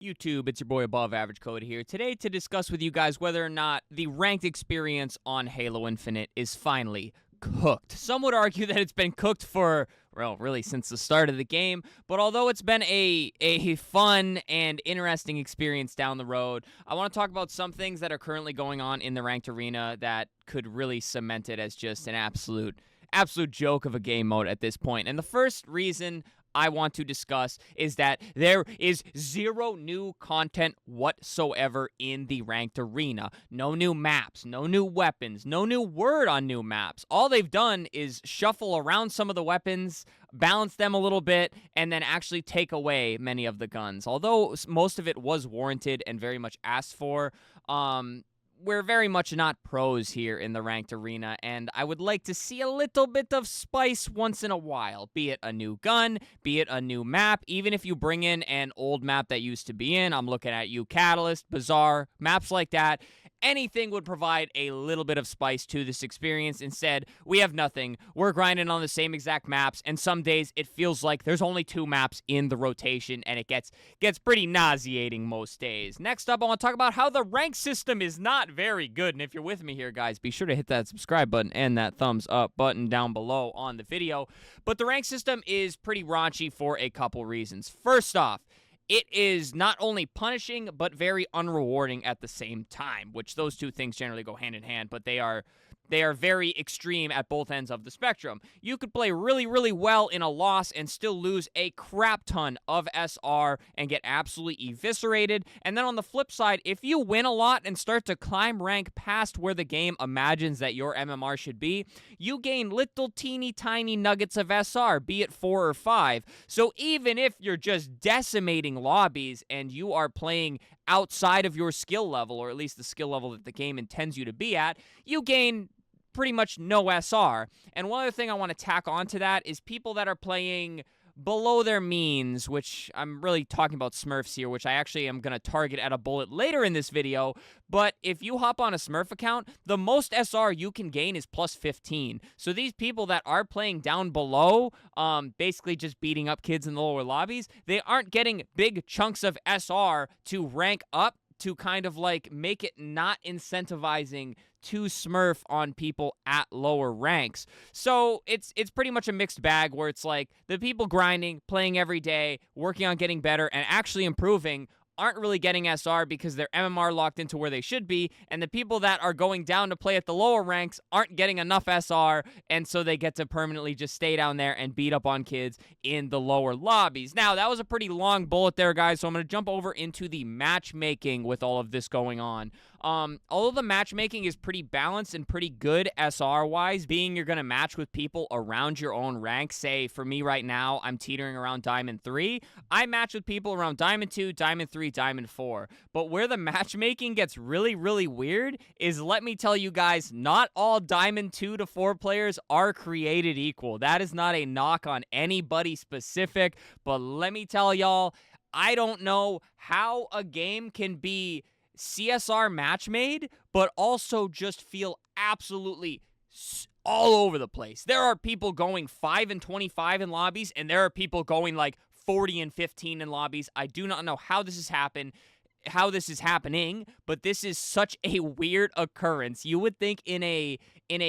YouTube, it's your boy Above Average Code here. Today to discuss with you guys whether or not the ranked experience on Halo Infinite is finally cooked. Some would argue that it's been cooked for, well, really since the start of the game, but although it's been a fun and interesting experience down the road, I want to talk about some things that are currently going on in the ranked arena that could really cement it as just an absolute joke of a game mode at this point. And the first reason I want to discuss is that there is zero new content whatsoever in the ranked arena. No new maps, no new weapons, no new word on new maps. All they've done is shuffle around some of the weapons, balance them a little bit, and then actually take away many of the guns. Although most of it was warranted and very much asked for, we're very much not pros here in the ranked arena, and I would like to see a little bit of spice once in a while, be it a new gun, be it a new map. Even if you bring in an old map that used to be in, I'm looking at you, Catalyst, Bazaar, maps like that. Anything would provide a little bit of spice to this experience. Instead, we have nothing. We're grinding on the same exact maps, and some days it feels like there's only 2 maps in the rotation, and it gets pretty nauseating most days. Next up, I want to talk about how the rank system is not very good. And if you're with me here, guys, be sure to hit that subscribe button and that thumbs up button down below on the video. But the rank system is pretty raunchy for a couple reasons. First off, it is not only punishing, but very unrewarding at the same time, which those two things generally go hand in hand, but they are very extreme at both ends of the spectrum. You could play really, really well in a loss and still lose a crap ton of SR and get absolutely eviscerated. And then on the flip side, if you win a lot and start to climb rank past where the game imagines that your MMR should be, you gain little teeny tiny nuggets of SR, be it 4 or 5. So even if you're just decimating lobbies and you are playing outside of your skill level, or at least the skill level that the game intends you to be at, you gain pretty much no SR. And one other thing I want to tack onto that is people that are playing below their means, which I'm really talking about Smurfs here, which I actually am going to target at a bullet later in this video. But if you hop on a Smurf account, the most SR you can gain is plus 15. So these people that are playing down below, basically just beating up kids in the lower lobbies, they aren't getting big chunks of SR to rank up, to kind of like make it not incentivizing to Smurf on people at lower ranks. So it's pretty much a mixed bag where it's like the people grinding, playing every day, working on getting better, and actually improving aren't really getting SR because their MMR locked into where they should be, and the people that are going down to play at the lower ranks aren't getting enough SR, and so they get to permanently just stay down there and beat up on kids in the lower lobbies. Now, that was a pretty long bullet there, guys, so I'm going to jump over into the matchmaking with all of this going on. Although the matchmaking is pretty balanced and pretty good SR-wise, being you're going to match with people around your own rank. Say, for me right now, I'm teetering around Diamond 3. I match with people around Diamond 2, Diamond 3, Diamond 4. But where the matchmaking gets really, really weird is, let me tell you guys, not all Diamond 2 to 4 players are created equal. That is not a knock on anybody specific, but let me tell y'all, I don't know how a game can be CSR match made, but also just feel absolutely all over the place. There are people going 5 and 25 in lobbies, and there are people going like 40 and 15 in lobbies. I do not know how this has happened, how this is happening, but this is such a weird occurrence. You would think in a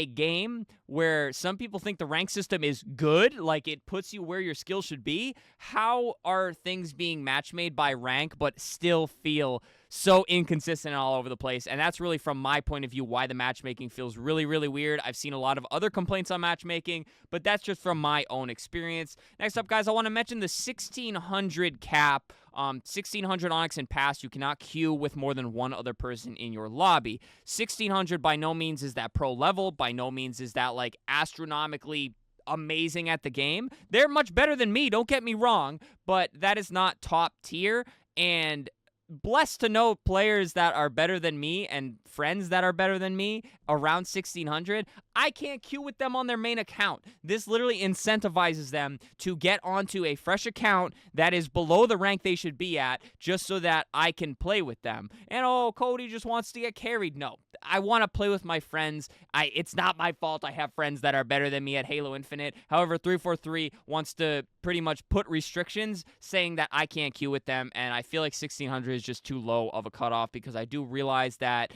game where some people think the rank system is good, like it puts you where your skill should be, how are things being match made by rank but still feel so inconsistent all over the place? And that's really, from my point of view, why the matchmaking feels really, really weird. I've seen a lot of other complaints on matchmaking, but that's just from my own experience. Next up, guys, I want to mention the 1600 cap. 1600 Onyx and past, you cannot queue with more than one other person in your lobby. 1600 by no means is that pro level. By no means is that like astronomically amazing at the game. They're much better than me, don't get me wrong, but that is not top tier. And blessed to know players that are better than me and friends that are better than me around 1600. I can't queue with them on their main account. This literally incentivizes them to get onto a fresh account that is below the rank they should be at just so that I can play with them. And oh, Cody just wants to get carried. No, I want to play with my friends. It's not my fault I have friends that are better than me at Halo Infinite. However, 343 wants to pretty much put restrictions saying that I can't queue with them, and I feel like 1600 is just too low of a cutoff because I do realize that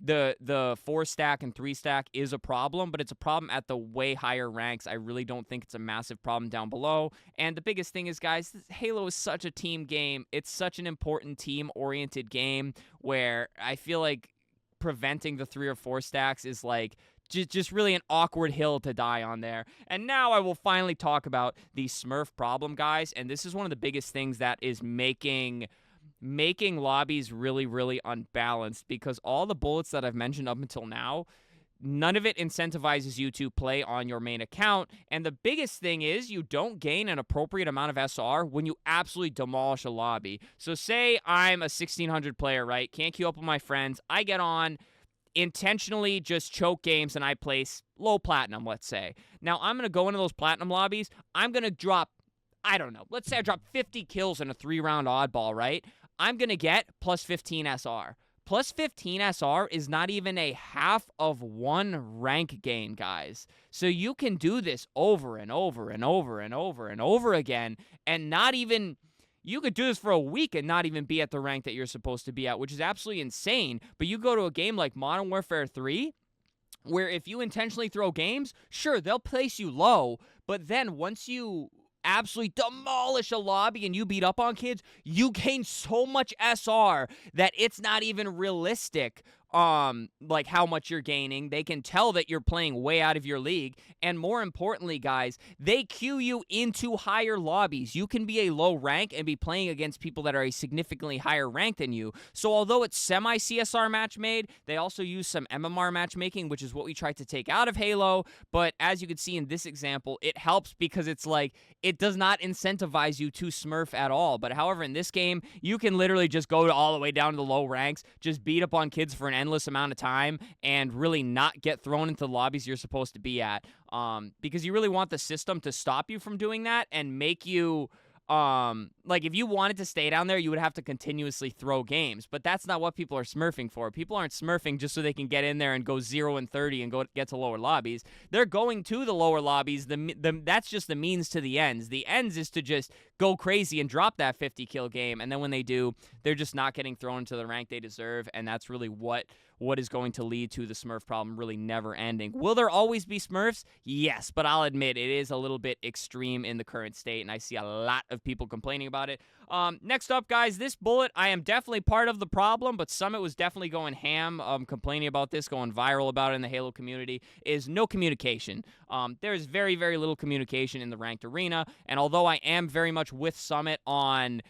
the 4-stack and 3-stack is a problem, but it's a problem at the way higher ranks. I really don't think it's a massive problem down below. And the biggest thing is, guys, Halo is such a team game. It's such an important team-oriented game where I feel like preventing the 3 or 4 stacks is like just really an awkward hill to die on there. And now I will finally talk about the Smurf problem, guys. And this is one of the biggest things that is making lobbies really, really unbalanced, because all the bullets that I've mentioned up until now, none of it incentivizes you to play on your main account. And the biggest thing is you don't gain an appropriate amount of SR when you absolutely demolish a lobby. So say I'm a 1600 player, right? Can't queue up with my friends. I get on, intentionally just choke games, and I place low platinum, let's say. Now I'm going to go into those platinum lobbies. I'm going to drop, I don't know, let's say I drop 50 kills in a 3-round oddball, right? I'm going to get plus 15 SR. Plus 15 SR is not even a half of one rank gain, guys. So you can do this over and over and over and over and over again, and not even... You could do this for a week and not even be at the rank that you're supposed to be at, which is absolutely insane. But you go to a game like Modern Warfare 3, where if you intentionally throw games, sure, they'll place you low, but then once you absolutely demolish a lobby and you beat up on kids, you gain so much SR that it's not even realistic like how much you're gaining. They can tell that you're playing way out of your league, and more importantly, guys, they queue you into higher lobbies. You can be a low rank and be playing against people that are a significantly higher rank than you. So although it's semi-CSR match made, they also use some MMR matchmaking, which is what we tried to take out of Halo. But as you can see in this example, it helps because it's like it does not incentivize you to smurf at all. But however, in this game, you can literally just go all the way down to the low ranks, just beat up on kids for an endless amount of time, and really not get thrown into the lobbies you're supposed to be at. Because you really want the system to stop you from doing that and make you... like if you wanted to stay down there, you would have to continuously throw games, but that's not what people are smurfing for. People aren't smurfing just so they can get in there and go 0-30 and get to lower lobbies. They're going to the lower lobbies. That's just the means to the ends. The ends is to just go crazy and drop that 50 kill game, and then when they do, they're just not getting thrown into the rank they deserve, and that's really what is going to lead to the Smurf problem really never ending. Will there always be Smurfs? Yes, but I'll admit it is a little bit extreme in the current state, and I see a lot of people complaining about it. Next up, guys, this bullet, I am definitely part of the problem, but Summit was definitely going ham, complaining about this, going viral about it in the Halo community, is no communication. There's very, very little communication in the ranked arena, and although I am very much with Summit on...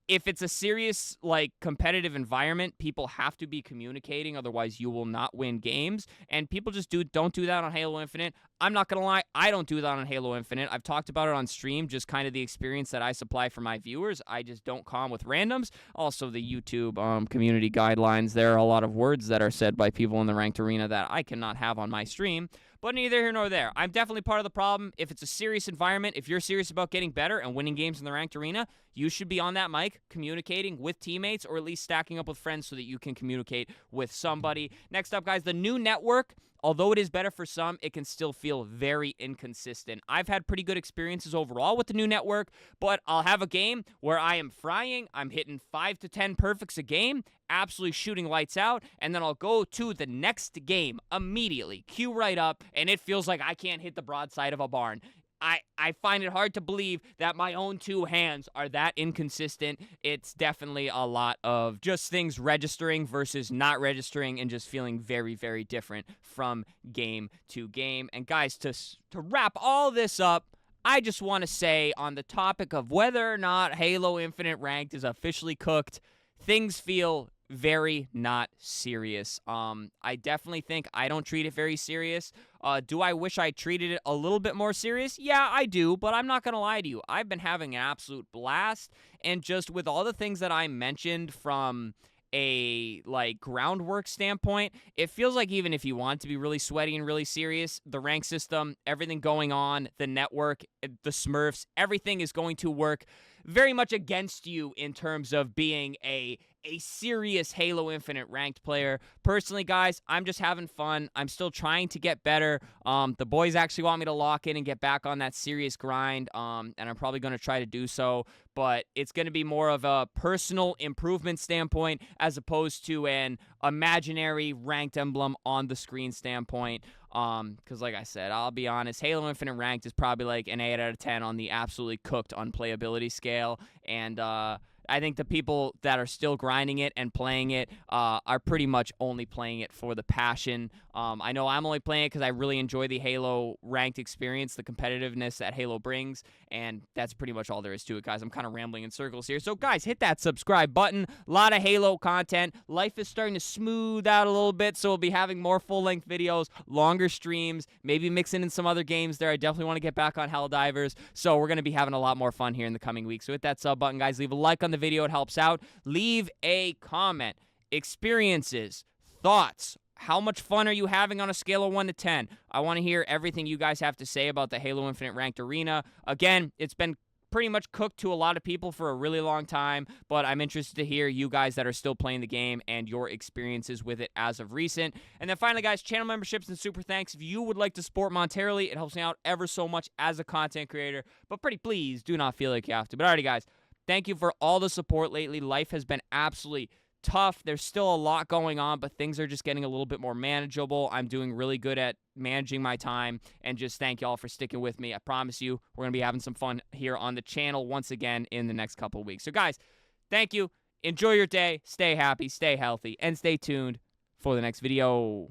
if it's a serious, like, competitive environment, people have to be communicating, otherwise you will not win games, and people just don't do that on Halo Infinite. I'm not gonna lie, I don't do that on Halo Infinite. I've talked about it on stream, just kind of the experience that I supply for my viewers. I just don't calm with randoms. Also, the YouTube community guidelines, there are a lot of words that are said by people in the ranked arena that I cannot have on my stream. But neither here nor there. I'm definitely part of the problem. If it's a serious environment, if you're serious about getting better and winning games in the ranked arena, you should be on that mic communicating with teammates, or at least stacking up with friends so that you can communicate with somebody. Next up, guys, the new network. Although it is better for some, it can still feel very inconsistent. I've had pretty good experiences overall with the new network, but I'll have a game where I am frying, I'm hitting 5 to 10 perfects a game, absolutely shooting lights out, and then I'll go to the next game immediately, queue right up, and it feels like I can't hit the broadside of a barn. I find it hard to believe that my own two hands are that inconsistent. It's definitely a lot of just things registering versus not registering and just feeling very, very different from game to game. And guys, to wrap all this up, I just want to say on the topic of whether or not Halo Infinite Ranked is officially cooked, things feel very not serious. I definitely think I don't treat it very serious. Do I wish I treated it a little bit more serious? Yeah, I do, but I'm not going to lie to you. I've been having an absolute blast, and just with all the things that I mentioned from a groundwork standpoint, it feels like even if you want to be really sweaty and really serious, the rank system, everything going on, the network, the Smurfs, everything is going to work very much against you in terms of being a serious Halo Infinite ranked player. Personally, guys, I'm just having fun. I'm still trying to get better. The boys actually want me to lock in and get back on that serious grind, and I'm probably going to try to do so, but it's going to be more of a personal improvement standpoint as opposed to an imaginary ranked emblem on the screen standpoint. Because like I said, I'll be honest, Halo Infinite Ranked is probably like an 8 out of 10 on the absolutely cooked unplayability scale, and I think the people that are still grinding it and playing it are pretty much only playing it for the passion. I know I'm only playing it because I really enjoy the Halo ranked experience, the competitiveness that Halo brings, and that's pretty much all there is to it, guys. I'm kind of rambling in circles here. So, guys, hit that subscribe button. A lot of Halo content. Life is starting to smooth out a little bit, so we'll be having more full-length videos, longer streams, maybe mixing in some other games there. I definitely want to get back on Helldivers, so we're going to be having a lot more fun here in the coming weeks. So hit that sub button, guys. Leave a like on the video. It helps out. Leave a comment. Experiences, thoughts. How much fun are you having on a scale of 1 to 10? I want to hear everything you guys have to say about the Halo Infinite Ranked Arena. Again, it's been pretty much cooked to a lot of people for a really long time, but I'm interested to hear you guys that are still playing the game and your experiences with it as of recent. And then finally, guys, channel memberships and super thanks. If you would like to support monetarily, it helps me out ever so much as a content creator, but pretty please do not feel like you have to. But alrighty, guys, thank you for all the support lately. Life has been absolutely tough. There's still a lot going on, but things are just getting a little bit more manageable. I'm doing really good at managing my time, and just thank y'all for sticking with me. I promise you, we're going to be having some fun here on the channel once again in the next couple of weeks. So, guys, thank you. Enjoy your day. Stay happy, stay healthy, and stay tuned for the next video.